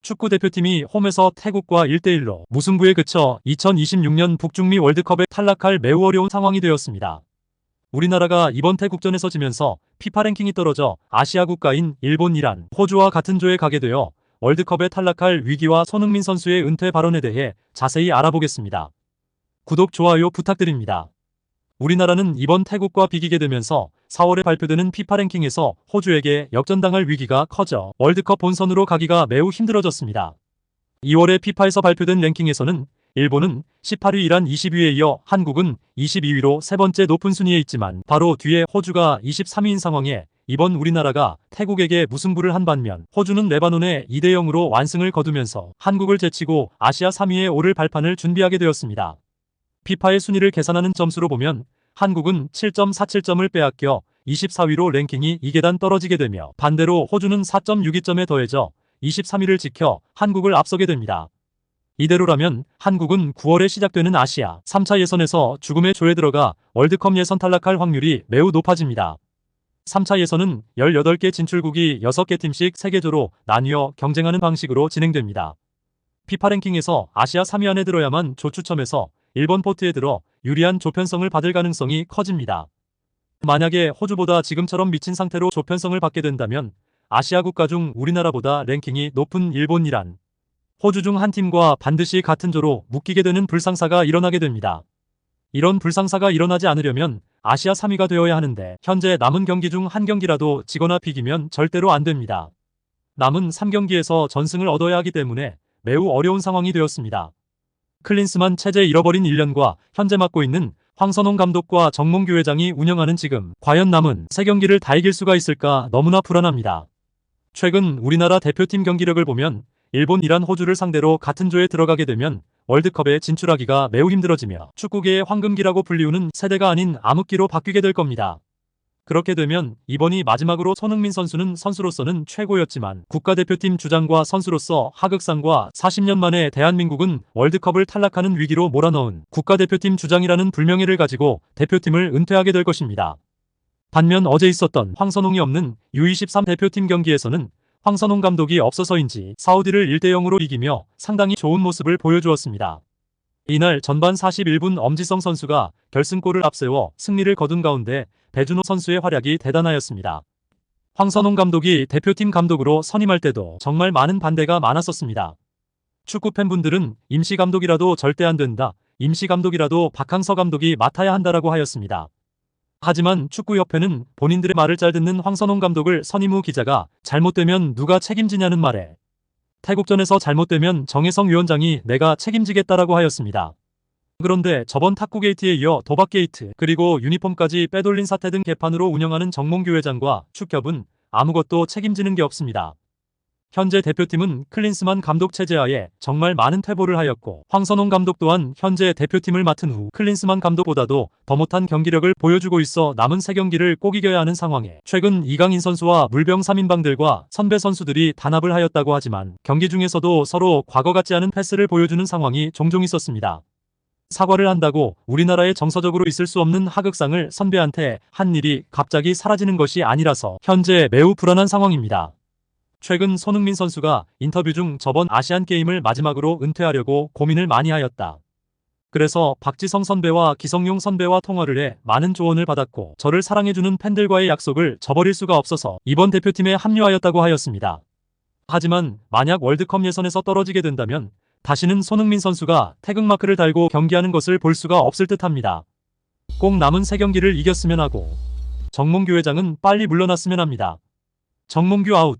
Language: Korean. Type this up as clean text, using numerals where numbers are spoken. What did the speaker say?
축구 대표팀이 홈에서 태국과 1대1로 무승부에 그쳐 2026년 북중미 월드컵에 탈락할 매우 어려운 상황이 되었습니다. 우리나라가 이번 태국전에서 지면서 피파 랭킹이 떨어져 아시아 국가인 일본, 이란, 호주와 같은 조에 가게 되어 월드컵에 탈락할 위기와 손흥민 선수의 은퇴 발언에 대해 자세히 알아보겠습니다. 구독, 좋아요 부탁드립니다. 우리나라는 이번 태국과 비기게 되면서 4월에 발표되는 피파 랭킹에서 호주에게 역전당할 위기가 커져 월드컵 본선으로 가기가 매우 힘들어졌습니다. 2월에 피파에서 발표된 랭킹에서는 일본은 18위, 이란 20위에 이어 한국은 22위로 세 번째 높은 순위에 있지만 바로 뒤에 호주가 23위인 상황에 이번 우리나라가 태국에게 무승부를 한 반면 호주는 레바논에 2대0으로 완승을 거두면서 한국을 제치고 아시아 3위에 오를 발판을 준비하게 되었습니다. 피파의 순위를 계산하는 점수로 보면 한국은 7.47점을 빼앗겨 24위로 랭킹이 2계단 떨어지게 되며 반대로 호주는 4.62점에 더해져 23위를 지켜 한국을 앞서게 됩니다. 이대로라면 한국은 9월에 시작되는 아시아 3차 예선에서 죽음의 조에 들어가 월드컵 예선 탈락할 확률이 매우 높아집니다. 3차 예선은 18개 진출국이 6개 팀씩 3개조로 나뉘어 경쟁하는 방식으로 진행됩니다. 피파 랭킹에서 아시아 3위 안에 들어야만 조 추첨에서 1번 포트에 들어 유리한 조편성을 받을 가능성이 커집니다. 만약에 호주보다 지금처럼 미친 상태로 조편성을 받게 된다면 아시아 국가 중 우리나라보다 랭킹이 높은 일본, 이란, 호주 중 한 팀과 반드시 같은 조로 묶이게 되는 불상사가 일어나게 됩니다. 이런 불상사가 일어나지 않으려면 아시아 3위가 되어야 하는데 현재 남은 경기 중 한 경기라도 지거나 비기면 절대로 안 됩니다. 남은 3경기에서 전승을 얻어야 하기 때문에 매우 어려운 상황이 되었습니다. 클린스만 체제 잃어버린 1년과 현재 맡고 있는 황선홍 감독과 정몽규 회장이 운영하는 지금 과연 남은 3경기를 다 이길 수가 있을까 너무나 불안합니다. 최근 우리나라 대표팀 경기력을 보면 일본, 이란, 호주를 상대로 같은 조에 들어가게 되면 월드컵에 진출하기가 매우 힘들어지며 축구계의 황금기라고 불리우는 세대가 아닌 암흑기로 바뀌게 될 겁니다. 그렇게 되면 이번이 마지막으로 손흥민 선수는 선수로서는 최고였지만 국가대표팀 주장과 선수로서 하극상과 40년 만에 대한민국은 월드컵을 탈락하는 위기로 몰아넣은 국가대표팀 주장이라는 불명예를 가지고 대표팀을 은퇴하게 될 것입니다. 반면 어제 있었던 황선홍이 없는 U23 대표팀 경기에서는 황선홍 감독이 없어서인지 사우디를 1대0으로 이기며 상당히 좋은 모습을 보여주었습니다. 이날 전반 41분 엄지성 선수가 결승골을 앞세워 승리를 거둔 가운데 배준호 선수의 활약이 대단하였습니다. 황선홍 감독이 대표팀 감독으로 선임할 때도 정말 많은 반대가 많았었습니다. 축구 팬분들은 임시 감독이라도 절대 안 된다, 임시 감독이라도 박항서 감독이 맡아야 한다라고 하였습니다. 하지만 축구협회는 본인들의 말을 잘 듣는 황선홍 감독을 선임 후 기자가 잘못되면 누가 책임지냐는 말에 태국전에서 잘못되면 정혜성 위원장이 내가 책임지겠다라고 하였습니다. 그런데 저번 탁구 게이트에 이어 도박 게이트 그리고 유니폼까지 빼돌린 사태 등 개판으로 운영하는 정몽규 회장과 축협은 아무것도 책임지는 게 없습니다. 현재 대표팀은 클린스만 감독 체제하에 정말 많은 퇴보를 하였고 황선홍 감독 또한 현재 대표팀을 맡은 후 클린스만 감독보다도 더 못한 경기력을 보여주고 있어 남은 3경기를 꼭 이겨야 하는 상황에 최근 이강인 선수와 물병 3인방들과 선배 선수들이 단합을 하였다고 하지만 경기 중에서도 서로 과거 같지 않은 패스를 보여주는 상황이 종종 있었습니다. 사과를 한다고 우리나라에 정서적으로 있을 수 없는 하극상을 선배한테 한 일이 갑자기 사라지는 것이 아니라서 현재 매우 불안한 상황입니다. 최근 손흥민 선수가 인터뷰 중 저번 아시안게임을 마지막으로 은퇴하려고 고민을 많이 하였다. 그래서 박지성 선배와 기성용 선배와 통화를 해 많은 조언을 받았고 저를 사랑해주는 팬들과의 약속을 저버릴 수가 없어서 이번 대표팀에 합류하였다고 하였습니다. 하지만 만약 월드컵 예선에서 떨어지게 된다면 다시는 손흥민 선수가 태극마크를 달고 경기하는 것을 볼 수가 없을 듯합니다. 꼭 남은 3경기를 이겼으면 하고 정몽규 회장은 빨리 물러났으면 합니다. 정몽규 아웃.